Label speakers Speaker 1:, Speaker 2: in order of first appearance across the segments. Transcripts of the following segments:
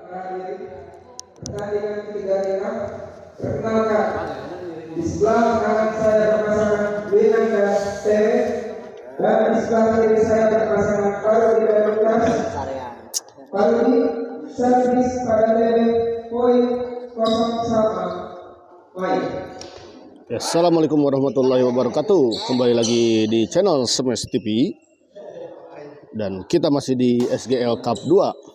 Speaker 1: Pertandingan ketiga kita, perkenalkan di sebelah kanan saya berpasangan Winan dan Tere, dan di sebelah kiri saya berpasangan Parudi dan Lukas. Parudi servis pada Tere, poin 0-1. Baik.
Speaker 2: Ya, Assalamualaikum warahmatullahi wabarakatuh. Kembali lagi di channel Smash TV. Dan kita masih di SGL Cup 2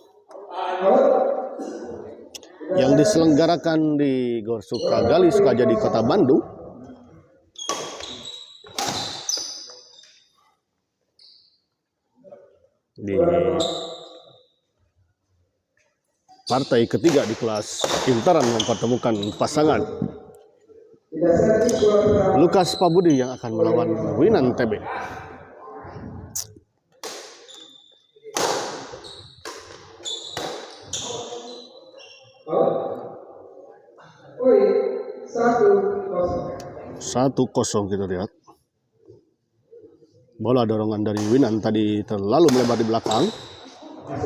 Speaker 2: yang diselenggarakan di Gor Sukagali, Sukajadi, Kota Bandung. Di partai ketiga di kelas interan mempertemukan pasangan Lukas Pabudi yang akan melawan Winan TB. Satu kosong kita lihat. Bola dorongan dari Winan tadi terlalu melebar di belakang.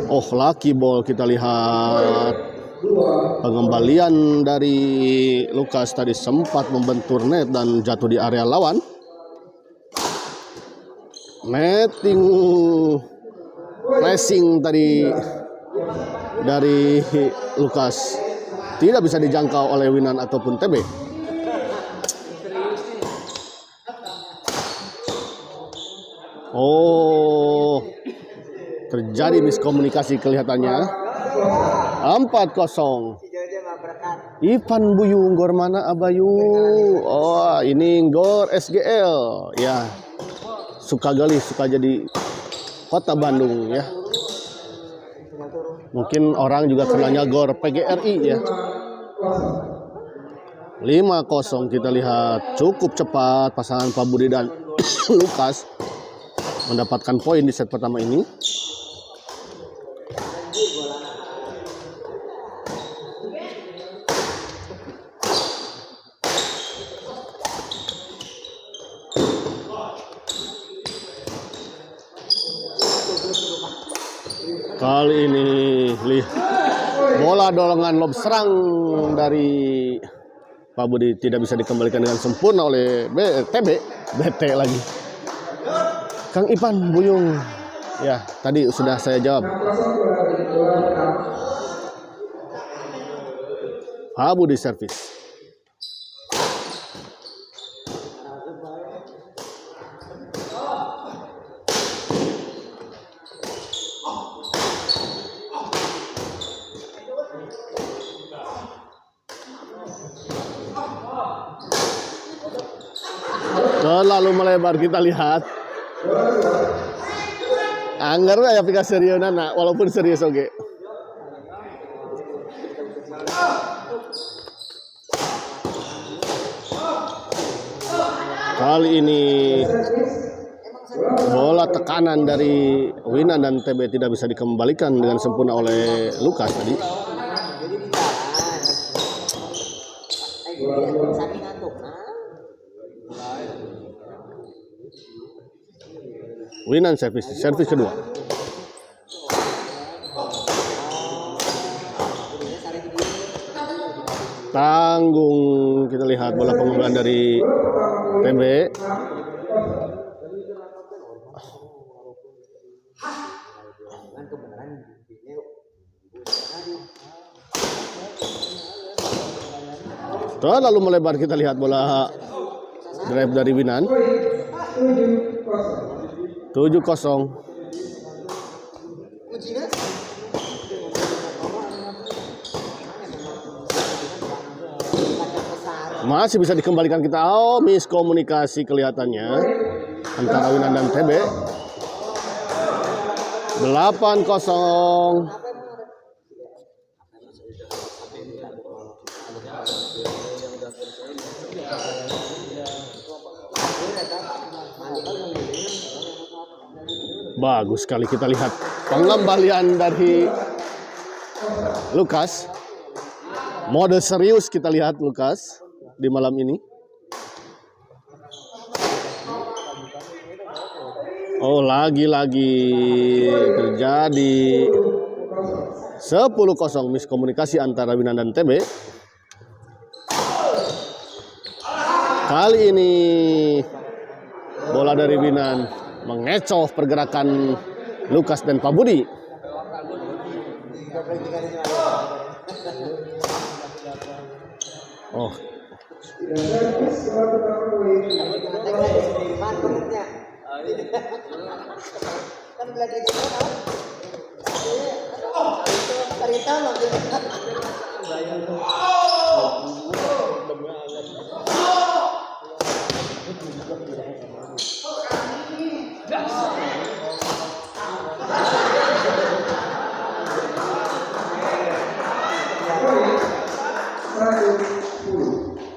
Speaker 2: Oh, lucky ball kita lihat. Pengembalian dari Lukas tadi sempat membentur net dan jatuh di area lawan. Netting flashing tadi dari Lukas tidak bisa dijangkau oleh Winan ataupun TB. Oh, terjadi miskomunikasi kelihatannya. 4-0. Ivan Buyung Gor mana Abayu? Oh, ini Gor SGL ya. Sukagali, Sukajadi, Kota Bandung ya. Mungkin orang juga kenalnya Gor PGRI ya. 5-0 kita lihat, cukup cepat pasangan Pabudi dan Lukas mendapatkan poin di set pertama ini. Kali ini bola dorongan lob serang dari Pabudi tidak bisa dikembalikan dengan sempurna oleh TB. BT lagi. Kang Ipan Buyung. Ya, tadi sudah saya jawab. Pabudi servis. Terlalu melebar kita lihat. Anggar ya pika serius nana, walaupun serius oke. Kali ini bola tekanan dari Winan dan TB tidak bisa dikembalikan dengan sempurna oleh Lukas tadi. Winan servis kedua. Tanggung kita lihat bola pengembalian dari TB. Terlalu melebar kita lihat bola drive dari Winan. 7-0. Masih bisa dikembalikan kita. Oh, miskomunikasi kelihatannya antara Winan dan TB. 8-0. Bagus sekali kita lihat pengembalian dari Lukas. Mode serius kita lihat Lukas di malam ini. Oh, lagi-lagi terjadi 10-0 miskomunikasi antara Winan dan TB. Kali ini bola dari Winan mengecoh pergerakan Lukas dan Pak Budi. Oh.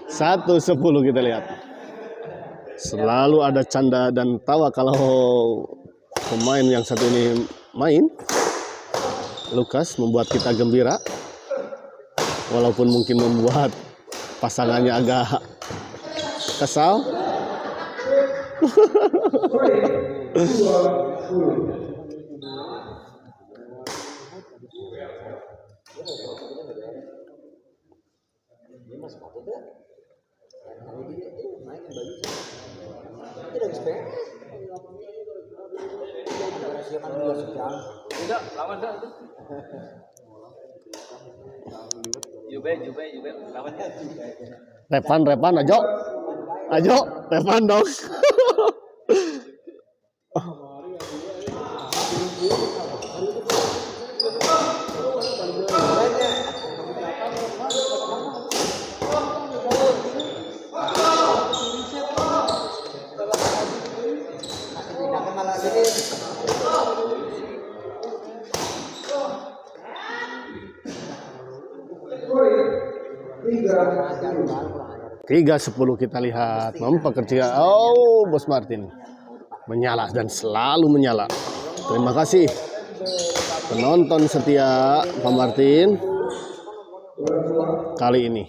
Speaker 2: Satu 10 kita lihat. Selalu ada canda dan tawa kalau pemain yang satu ini main. Lukas membuat kita gembira, walaupun mungkin membuat pasangannya agak kesal. Repan, ajo, repan dong. Tiga 10 kita lihat mempekerja. Oh, Bos Martin menyala dan selalu menyala. Terima kasih penonton setia Pak Martin. Kali ini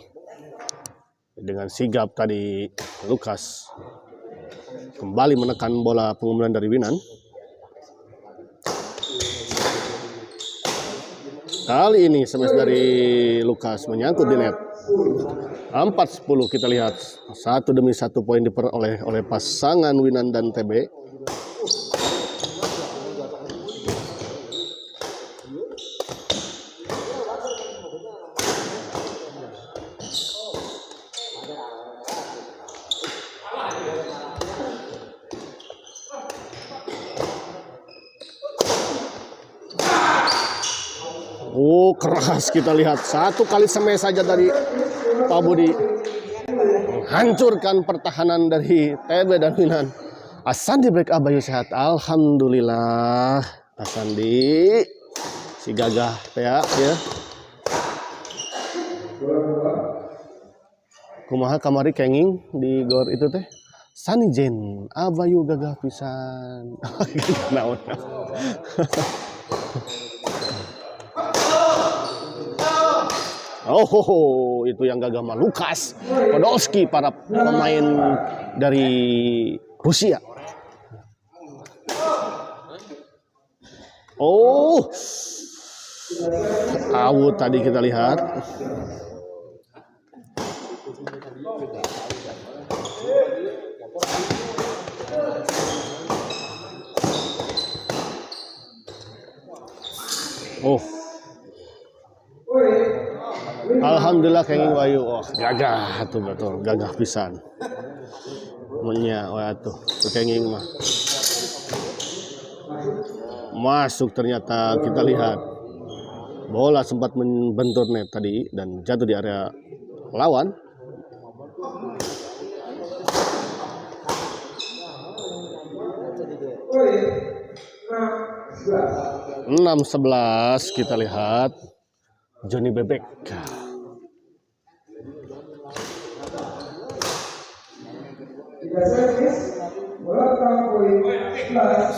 Speaker 2: dengan sigap tadi Lukas kembali menekan bola pengumpulan dari Winan. Kali ini smash dari Lukas menyangkut di net. 4-10 kita lihat. 1 demi 1 poin diperoleh oleh pasangan Winan dan TB. Oh, keras kita lihat. 1 kali smash saja dari Pak Budi menghancurkan pertahanan dari TB dan Winan. Asandi break Abayu sehat. Alhamdulillah. Asandi si gagah teh ya. Kumaha kamari kenging di gor itu teh. Sanijen Abayu gagah pisan. Naon. Oh, itu yang gagah mah Lukas Podolski, para pemain dari Rusia. Oh, out tadi kita lihat. Oh. Alhamdulillah kenging wayu. Oh, gagah tuh betul, gagah pisan. Munya tuh kenging mah. Masuk ternyata, kita lihat. Bola sempat membentur net tadi dan jatuh di area lawan. Enam 11 kita lihat. Johnny Bebek.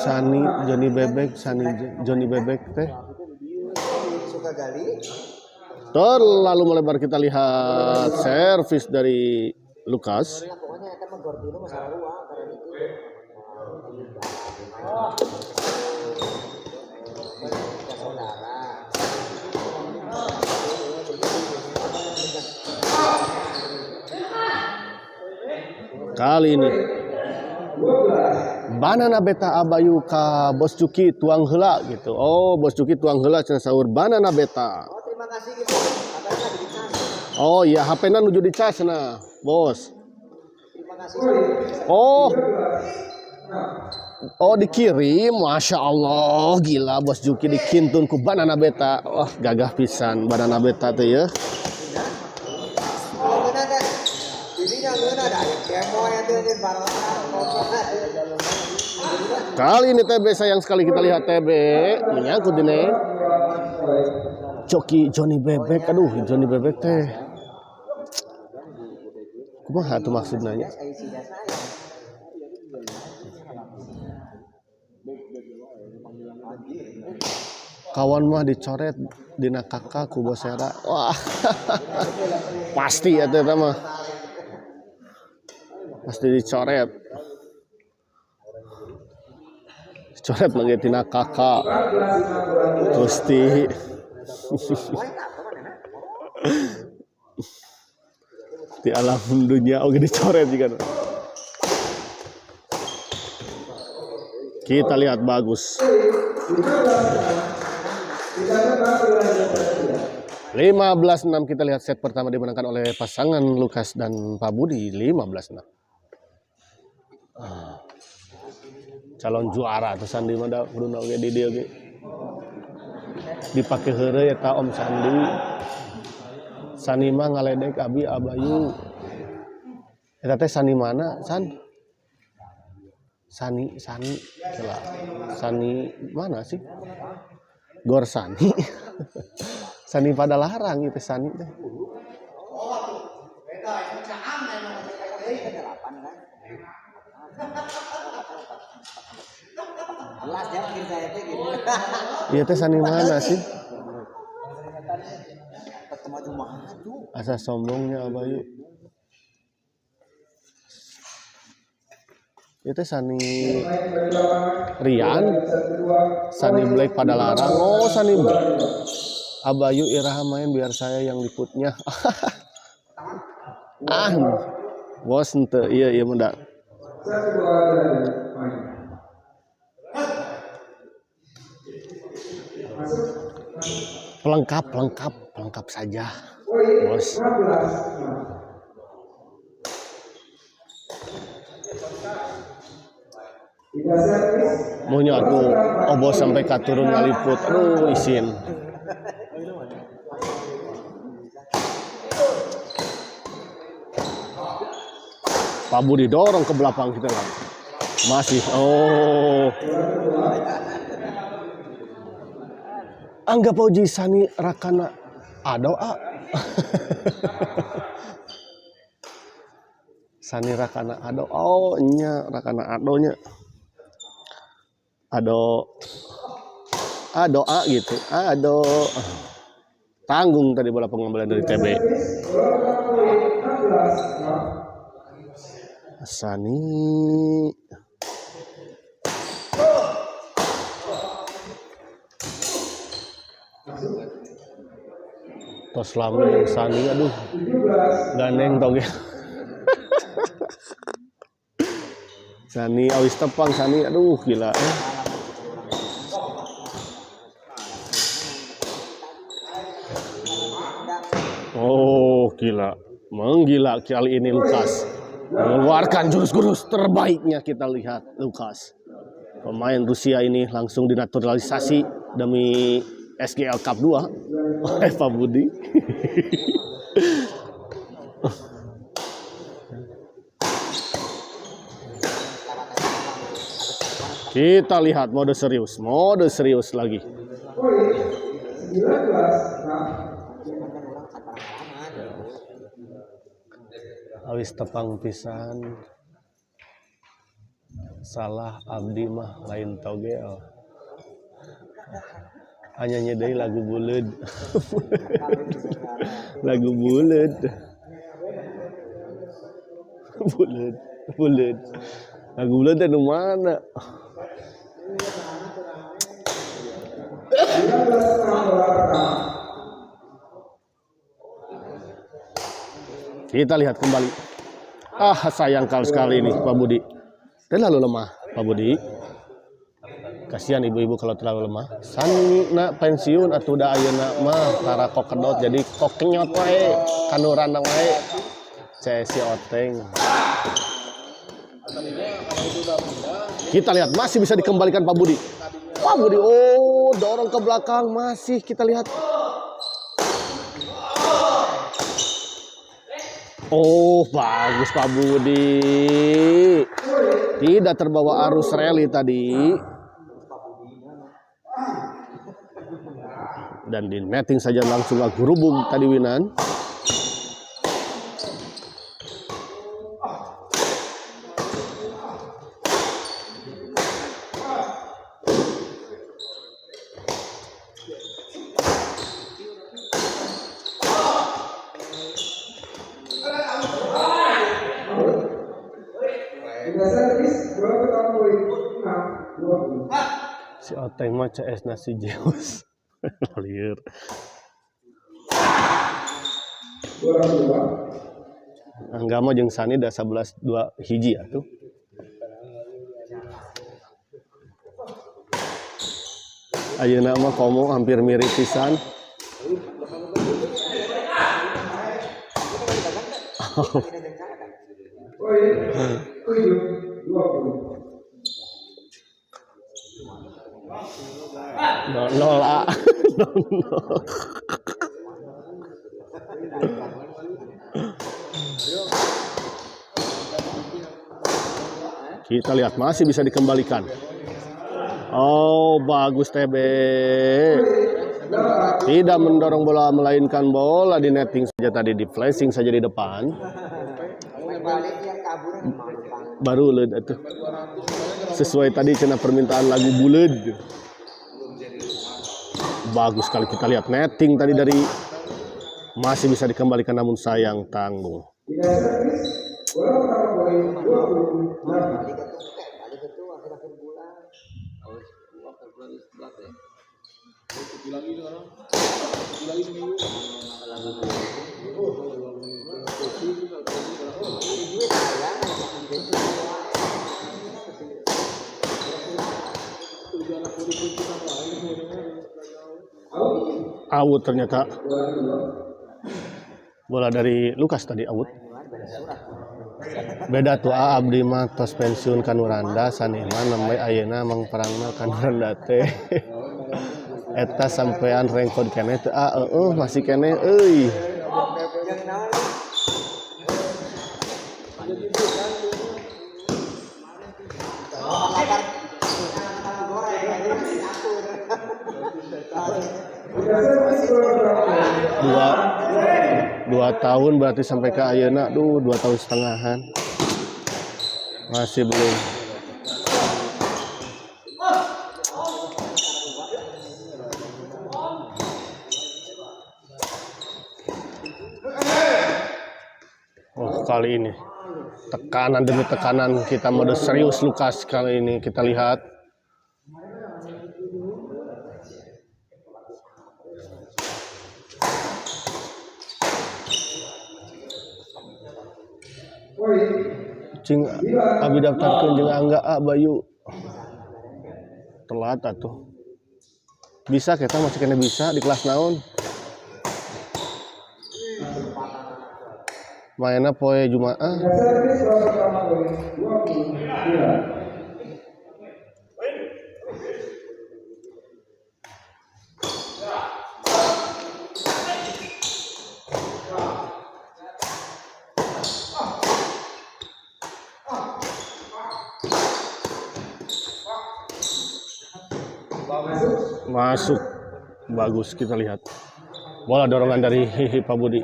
Speaker 2: Sani Johnny Bebek, Johnny Bebek teh. Terlalu melebar, kita lihat servis dari Lukas. Kali ini banana beta abayu ka Bos Juki tuang heula gitu. Oh, Bos Juki tuang heula cenah saur banana beta.
Speaker 3: Oh, terima kasih gitu. Katanya lagi dicas.
Speaker 2: Oh iya, HP-na nuju dicas nah, Bos.
Speaker 3: Terima kasih.
Speaker 2: Oh dikirim, Masya Allah, gila Bos Juki dikintun ku banana beta. Wah gagah pisan banana beta tuh ya. Kali ini TB sayang sekali kita lihat TB menyangkut ini. Johnny Bebek, aduh Johnny Bebek teh. Kumaha tuh maksudnya? Kawan mah dicoret dina kakak ku Bosera. Wah. Pasti ya teh mah. Pasti dicoret. Dicoret lagi dina kakak. Pasti. Di alam dunia oke dicoret juga. Kita lihat bagus. 15-6 kita lihat set pertama dimenangkan oleh pasangan Lukas dan Pak Budi 15-6. Calon juara tuh Sandi mah kudu oge di dieu ge. Dipake heureuy eta Om Sandi. Sani mah ngaledek abi abayu. Eta teh Sani mana? Sani mana sih? Gor Sani. Sani pada larang itu Sani teh. Iya teh Sani mana sih? Asa sombongnya abayu. Itu Sani Rian, Sani Black pada larang. Oh Sani Black. Abayu Iraha main biar saya yang liputnya. Bos ente iya mendak. Pelengkap saja, Bos. Maunya aku Bos sampai katurun ngaliput. Aduh izin. Pak Budi dorong ke belakang kita lah. Masih. Oh. Anggap Oji Sani Rakana Ado A. Sani Rakana Ado. Oh nya Rakana Adonya. Ado A gitu. Ado. Tanggung tadi bola pengambilan dari TB. Sani tos lama yang Sani aduh gandeng toge. Sani awis tepang Sani aduh gila. Oh gila, menggila kali ini Lukas mengeluarkan jurus-jurus terbaiknya. Kita lihat Lukas, pemain Rusia ini langsung dinaturalisasi demi SGL Cup 2 oleh Pak Budi. Kita lihat mode serius lagi. Awis tepang pisan salah abdi mah lain togel. Hanya nyedai lagu buleud. Lagu buleud. Buleud. Lagu buleud teh nu mana? Kita lihat kembali Sayang sekali ini Pak Budi. Terlalu lemah Pak Budi. Kasihan ibu-ibu kalau terlalu lemah. Sana pensiun atau udah ayeuna mah tara kokedot jadi kokenyot wae kanu randang wae. Si Oteng. Kita lihat masih bisa dikembalikan Pak Budi. Pak Budi, oh dorong ke belakang masih kita lihat. Oh bagus Pak Budi. Tidak terbawa arus rally tadi. Dan di netting saja langsung gerubung tadi Winan. Si Oteng mah CS nasi Zeus. Liar. Angga mah jeung Sani da 11-2 hiji atuh. Ayeuna mah komo hampir mirip pisan. Nol A. Kita lihat masih bisa dikembalikan. Oh bagus TB. Tidak mendorong bola melainkan bola di netting saja tadi, di flashing saja di depan. Baru led itu. Sesuai tadi cina permintaan lagu Buled. Bagus sekali kita lihat netting tadi dari masih bisa dikembalikan namun sayang tanggung. Out ternyata. Bola dari Lukas tadi out. Beda tuh abdi mah tos pensiun Kanuranda sanima nembe ayeuna mang perangna Kanuranda teh. Eta sampean rengkod keneh teh masih keneh euy. Dua tahun berarti sampai ke ayeuna 2 tahun setengahan masih belum. Oh kali ini tekanan demi tekanan kita mode serius Lukas kali ini kita lihat. Cing abi daftarkeun jeung Angga Bayu. Telat atuh. Bisa kita masih kena bisa di kelas naon? Mainna poe Jumaah. Masuk. Bagus kita lihat. Bola dorongan dari Pak Budi.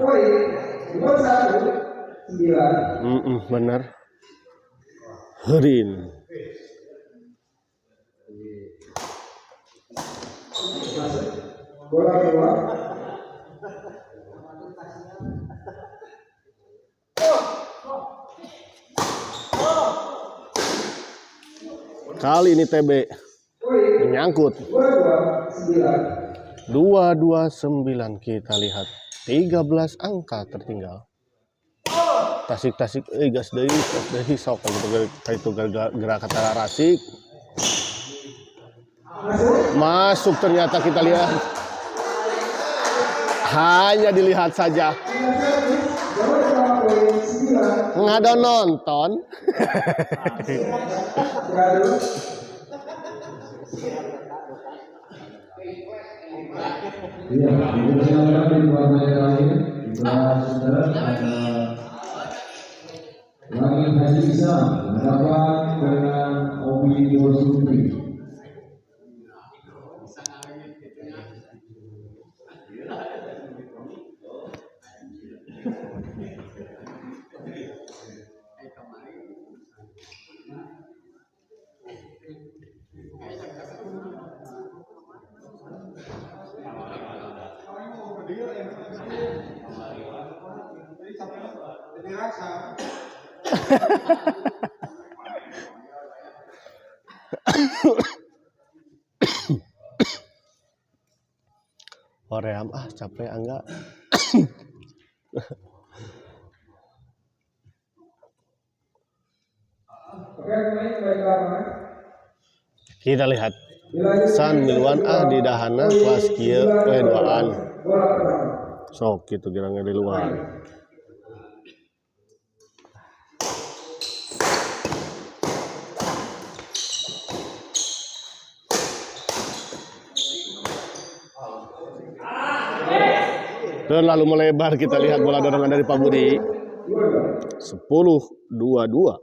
Speaker 2: Benar. Herin. Kali ini TB menyangkut. 229 kita lihat 13 angka tertinggal. tasik gas deui sok gitu itu gerak kata rasik. Masuk ternyata kita lihat. Hanya dilihat saja. Nggak ada nonton.
Speaker 1: Iya, dipersilakan di partai lain. Kita sudah ada lagi Haji Isam berhadapan dengan Obi Borsupri.
Speaker 2: Koream capek enggak. Kita lihat San Milwan di dahana kelas kieu duaan. Sok gitu kiranya di luar. Terlalu melebar, kita lihat bola dorongan dari Pak Budi. 10-22.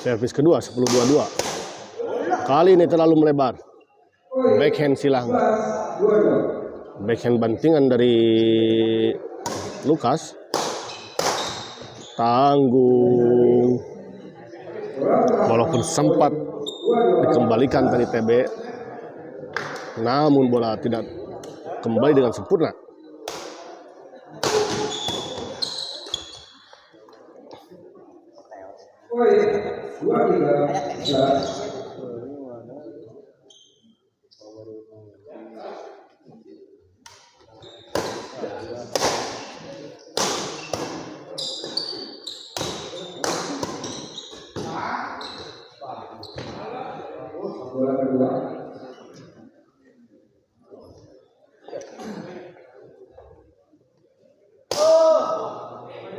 Speaker 2: Servis kedua 10-22. Kali ini terlalu melebar. Backhand silang. Backhand bantingan dari Lukas. Tanggung. Walaupun sempat dikembalikan tadi TB, namun bola tidak kembali dengan sempurna.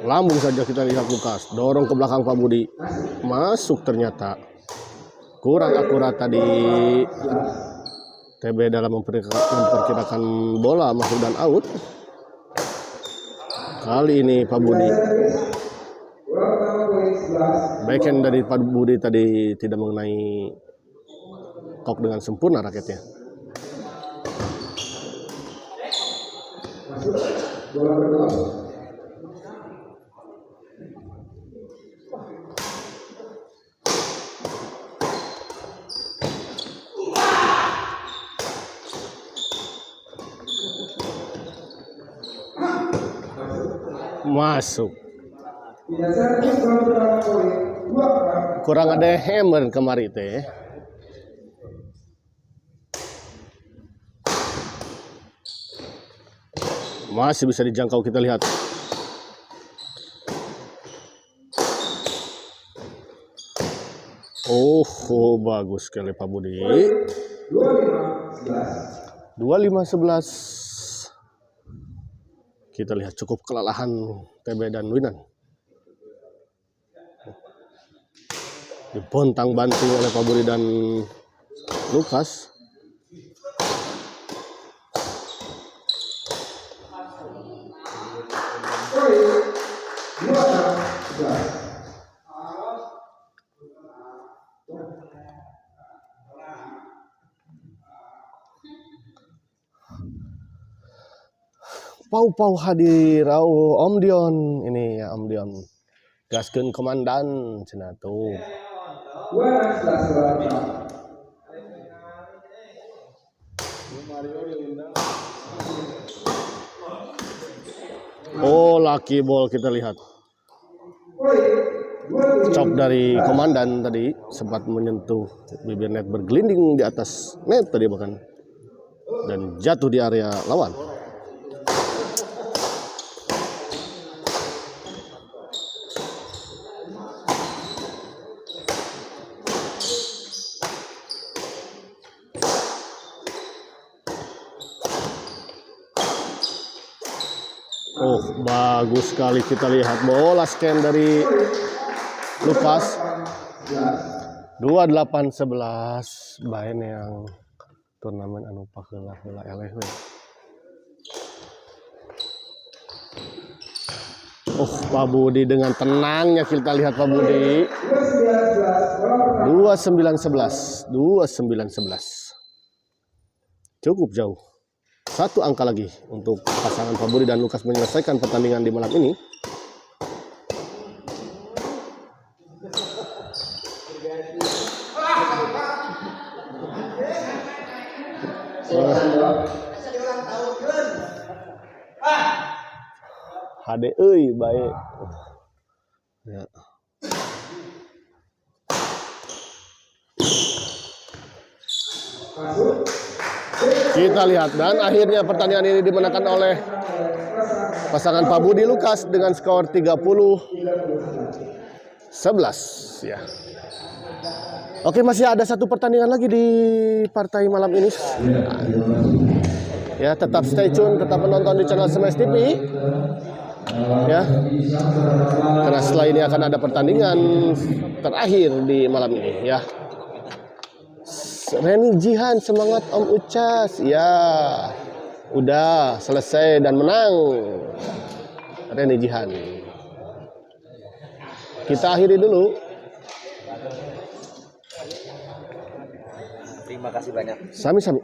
Speaker 2: Lambung saja kita lihat Lukas, dorong ke belakang Pak Budi, masuk ternyata. Kurang akurat tadi TB dalam memperkirakan bola masuk dan out. Kali ini Pak Budi, backhand dari Pak Budi tadi tidak mengenai kok dengan sempurna raketnya.
Speaker 1: Bola kedua.
Speaker 2: Masuk. Kurang ada hammer kemarin teh. Masih bisa dijangkau, kita lihat. Oh, bagus sekali Pak Budi. 25-11. Kita lihat cukup kelelahan TB dan Winan. Dipontang banting oleh Pak Budi dan Lukas. Pau hadir, Om Dion ini ya Om Dion. Gaskeun komandan cenah tuh. Oh, lucky ball kita lihat. Chop dari komandan tadi sempat menyentuh bibir net, bergelinding di atas net tadi bahkan, dan jatuh di area lawan. Oh, bagus sekali kita lihat bola scan dari Lukas. 28-11 baen yang turnamen anu paheula-heula eleh we. Oh, Pak Budi dengan tenangnya kita lihat Pak Budi. 29-11. Cukup jauh. Satu angka lagi untuk pasangan Pak Budi dan Lukas menyelesaikan pertandingan di malam ini. HD euy baik. Ya. Kita lihat, dan akhirnya pertandingan ini dimenangkan oleh pasangan Pak Budi Lukas dengan skor 30-11 ya. Oke, masih ada satu pertandingan lagi di partai malam ini. Ya, tetap stay tune, tetap menonton di channel Smash TV. Ya. Karena setelah ini akan ada pertandingan terakhir di malam ini ya. Reni Jihan, semangat Om Ucas. Ya, udah selesai dan menang Reni Jihan. Kita akhiri dulu.
Speaker 3: Terima kasih banyak.
Speaker 2: Sami-sami.